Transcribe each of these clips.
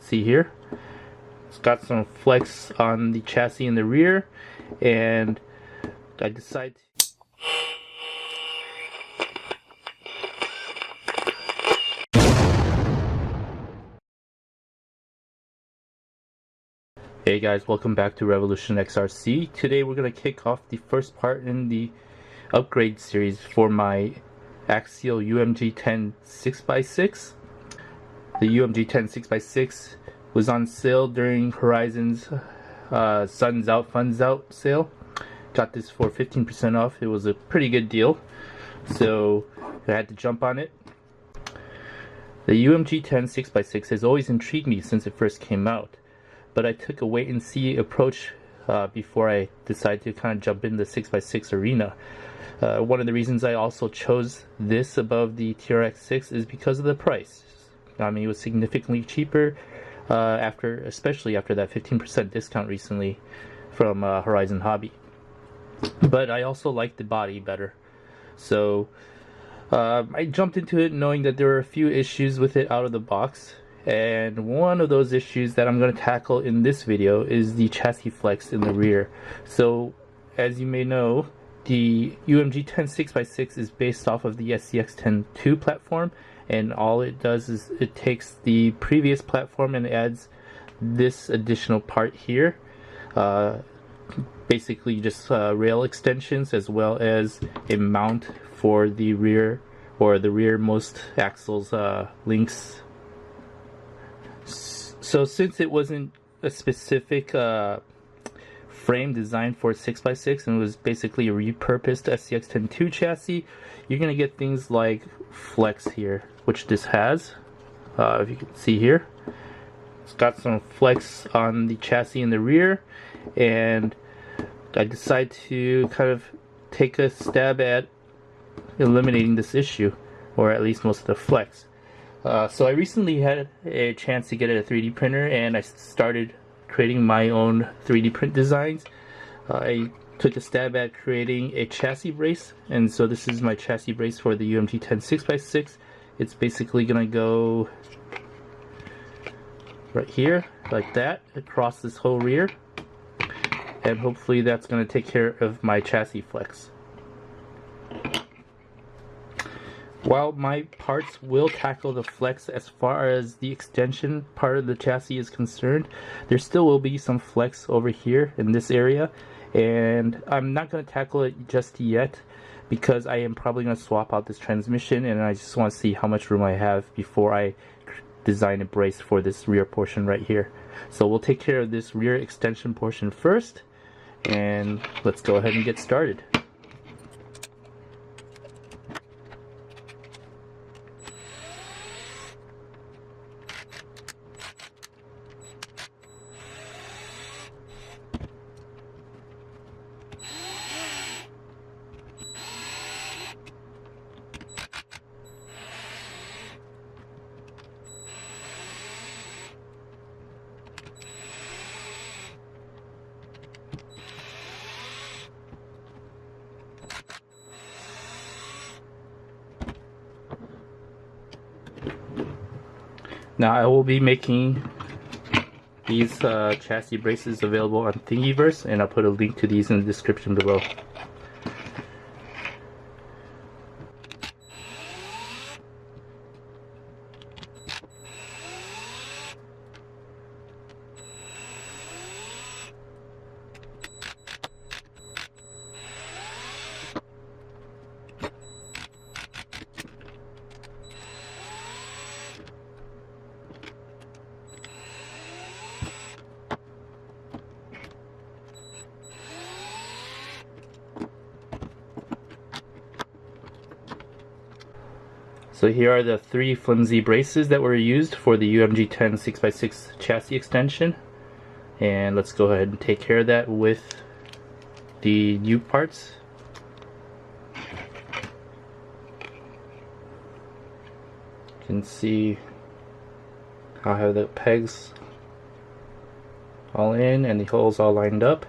see here. It's got some flex on the chassis in the rear, and I decided Hey guys, welcome back to Revolution XRC. Today we're going to kick off the first part in the upgrade series for my Axial UMG10 6x6. The UMG10 6x6 was on sale during Horizon's Sun's Out, Fun's Out sale. Got this for 15% off. It was a pretty good deal, so I had to jump on it. The UMG10 6x6 has always intrigued me since it first came out, but I took a wait and see approach before I decided to kind of jump in the 6x6 arena. One of the reasons I also chose this above the TRX6 is because of the price. I mean, it was significantly cheaper especially after that 15% discount recently from Horizon Hobby. But I also liked the body better, so I jumped into it knowing that there were a few issues with it out of the box. And one of those issues that I'm going to tackle in this video is the chassis flex in the rear. So, as you may know, the UMG10 6x6 is based off of the SCX-10 platform, and all it does is it takes the previous platform and adds this additional part here. Basically just rail extensions as well as a mount for the rear, or the rearmost axles links. So since it wasn't a specific frame designed for 6x6 and it was basically a repurposed SCX-10 chassis, you're going to get things like flex here, which this has. If you can see here, it's got some flex on the chassis in the rear, and I decided to kind of take a stab at eliminating this issue, or at least most of the flex. So I recently had a chance to get a 3D printer, and I started creating my own 3D print designs. I took a stab at creating a chassis brace, and so this is my chassis brace for the UMG10 6x6. It's basically gonna go right here, like that, across this whole rear, and hopefully that's gonna take care of my chassis flex. While my parts will tackle the flex as far as the extension part of the chassis is concerned, there still will be some flex over here in this area, and I'm not going to tackle it just yet because I am probably going to swap out this transmission, and I just want to see how much room I have before I design a brace for this rear portion right here. So we'll take care of this rear extension portion first, and let's go ahead and get started. Now I will be making these chassis braces available on Thingiverse, and I'll put a link to these in the description below. So here are the 3 flimsy braces that were used for the UMG10 6x6 chassis extension, and let's go ahead and take care of that with the new parts. You can see I have the pegs all in and the holes all lined up.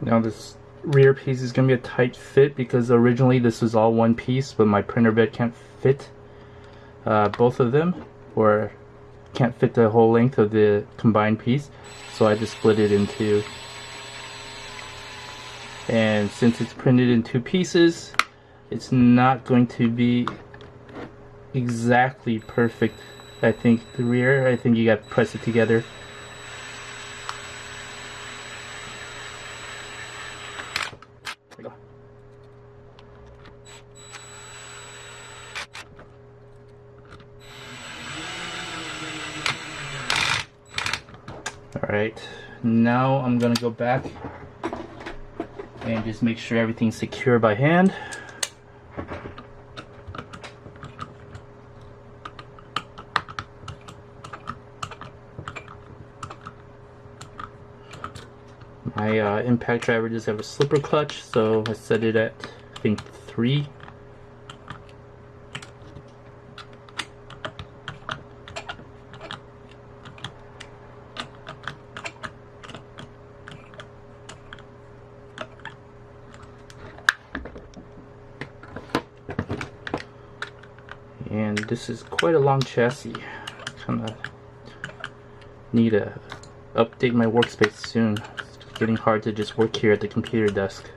Now this rear piece is going to be a tight fit because originally this was all one piece, but my printer bed can't fit both of them, or can't fit the whole length of the combined piece, so I just split it in two. And since it's printed in two pieces, it's not going to be exactly perfect. I think the rear, I think you got to press it together. There we go. Alright, now I'm gonna go back and just make sure everything's secure by hand. My impact driver does have a slipper clutch, so I set it at, I think, 3. And this is quite a long chassis. Kind of need to update my workspace soon. It's getting hard to just work here at the computer desk.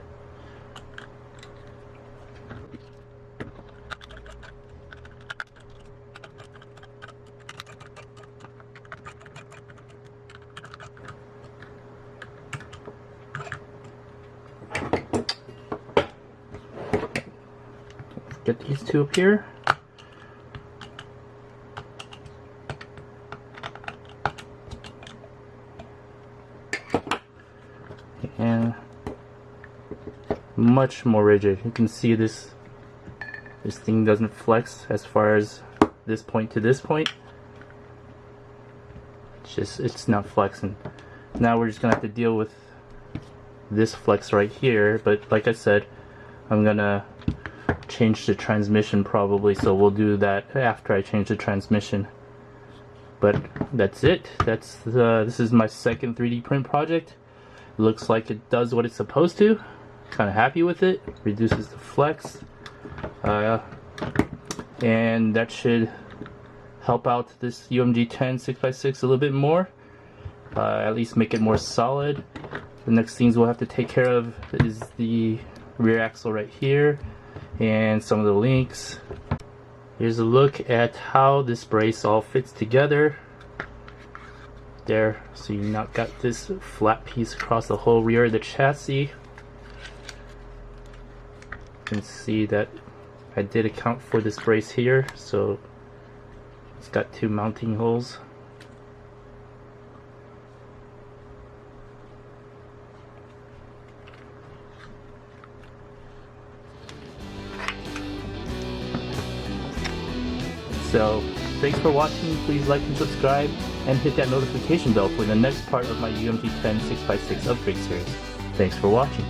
Get these two up here. And much more rigid. You can see this thing doesn't flex as far as this point to this point. It's not flexing. Now we're just gonna have to deal with this flex right here, but like I said, I'm gonna change the transmission probably, so we'll do that after I change the transmission. But that's it. This is my second 3D print project. Looks like it does what it's supposed to. Kind of happy with it. Reduces the flex, and that should help out this UMG10 6x6 a little bit more. At least make it more solid. The next things we'll have to take care of is the rear axle right here and some of the links. Here's a look at how this brace all fits together. There, so you now got this flat piece across the whole rear of the chassis. You can see that I did account for this brace here, so it's got 2 mounting holes. So thanks for watching. Please like and subscribe and hit that notification bell for the next part of my UMG10 6x6 upgrade series. Thanks for watching.